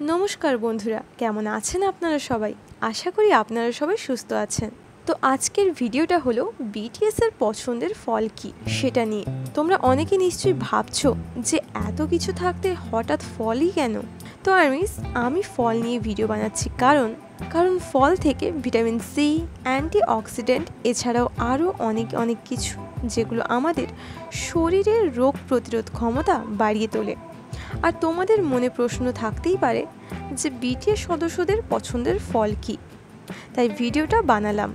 নমস্কার বন্ধুরা, কেমন আছেন আপনারা সবাই? আশা করি আপনারা সবাই সুস্থ আছেন। তো আজকের ভিডিওটা হলো বিটিএস এর পছন্দের ফল কি সেটা নিয়ে। তোমরা অনেকে নিশ্চয়ই ভাবছো যে এত কিছু থাকতে হঠাৎ ফলই কেন। তো আমি ফল নিয়ে ভিডিও বানাচ্ছি কারণ ফল থেকে ভিটামিন সি, অ্যান্টিঅক্সিডেন্ট এছাড়াও আরও অনেক কিছু যেগুলো আমাদের শরীরের রোগ প্রতিরোধ ক্ষমতা বাড়িয়ে তোলে। আর তোমাদের মনে প্রশ্ন থাকতেই পারে যে বিটিএস সদস্যদের পছন্দের ফল কি, তাই ভিডিওটা বানালাম।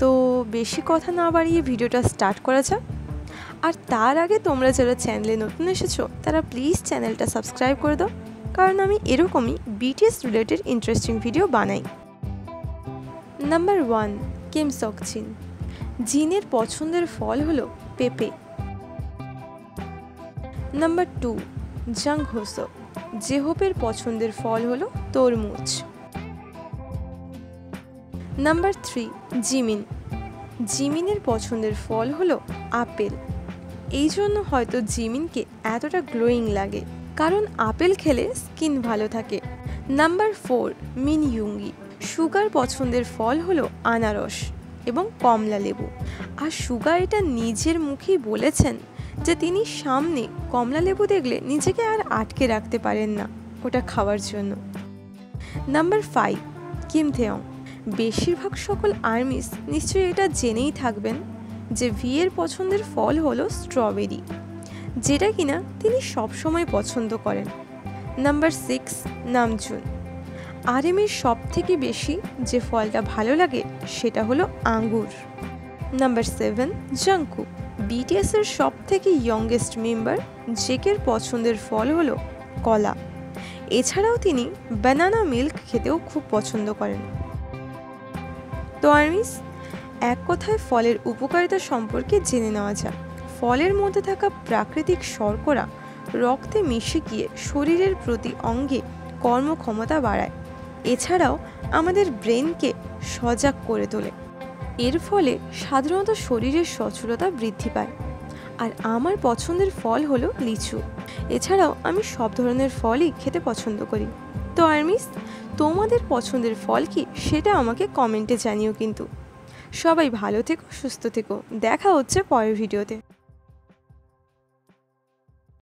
তো বেশি কথা না বাড়িয়ে ভিডিওটা স্টার্ট করা যাক। আর তার আগে তোমরা যারা চ্যানেলে নতুন এসেছো তারা প্লিজ চ্যানেলটা সাবস্ক্রাইব করে দাও, কারণ আমি এরকমই বিটিএস রিলেটেড ইন্টারেস্টিং ভিডিও বানাই। Number 1, Kim sok jin। জিনের পছন্দের ফল হলো পেঁপে। নাম্বার 2, জং ho seok। জেহোপের পছন্দের ফল হলো তরমুজ। Number 3, Jimin. জিমিনের পছন্দের ফল হলো আপেল। এই জন্য হয়তো জিমিনকে এতটা গ্লোয়িং লাগে, কারণ আপেল খেলে স্কিন ভালো থাকে। নাম্বার 4, মিন ইয়ুঙ্গি। সুগার পছন্দের ফল হলো আনারস এবং কমলা লেবু। আর সুগার এটা নিজের মুখেই বলেছেন যে তিনি সামনে কমলা লেবু দেখলে নিজেকে আর আটকে রাখতে পারেন না ওটা খাওয়ার জন্য। নাম্বার 5, কিম থেয়ং। বেশিরভাগ সকল আর্মিস নিশ্চয়ই এটা জেনেই থাকবেন যে ভি এর পছন্দের ফল হলো স্ট্রবেরি, যেটা কিনা তিনি সবসময় পছন্দ করেন। Number 6, Namjoon. আরএমের সব থেকে বেশি যে ফলটা ভালো লাগে সেটা হলো আঙ্গুর। Number 7, Jungkook. বিটিএস এর সব থেকে ইয়ংগেস্ট মেম্বার জেকের পছন্দের ফল হলো কলা। এছাড়াও তিনি বানানা মিল্ক খেতেও খুব পছন্দ করেন। তো আর্মিস, এক কথায় ফলের উপকারিতা সম্পর্কে জেনে নেওয়া যাক। ফলের মধ্যে থাকা প্রাকৃতিক শর্করা রক্তে মিশে গিয়ে শরীরের প্রতি অঙ্গে কর্মক্ষমতা বাড়ায়। এছাড়াও আমাদের ব্রেনকে সজাগ করে তোলে। এর ফলে সাধারণত শরীরের সচলতা বৃদ্ধি পায়। আর আমার পছন্দের ফল হলো লিচু। এছাড়াও আমি সব ধরনের ফলই খেতে পছন্দ করি। তো আর্মিস, তোমাদের পছন্দের ফল কি সেটা আমাকে কমেন্টে জানিও। কিন্তু সবাই ভালো থেকো, সুস্থ থেকো। দেখা হচ্ছে পরের ভিডিওতে।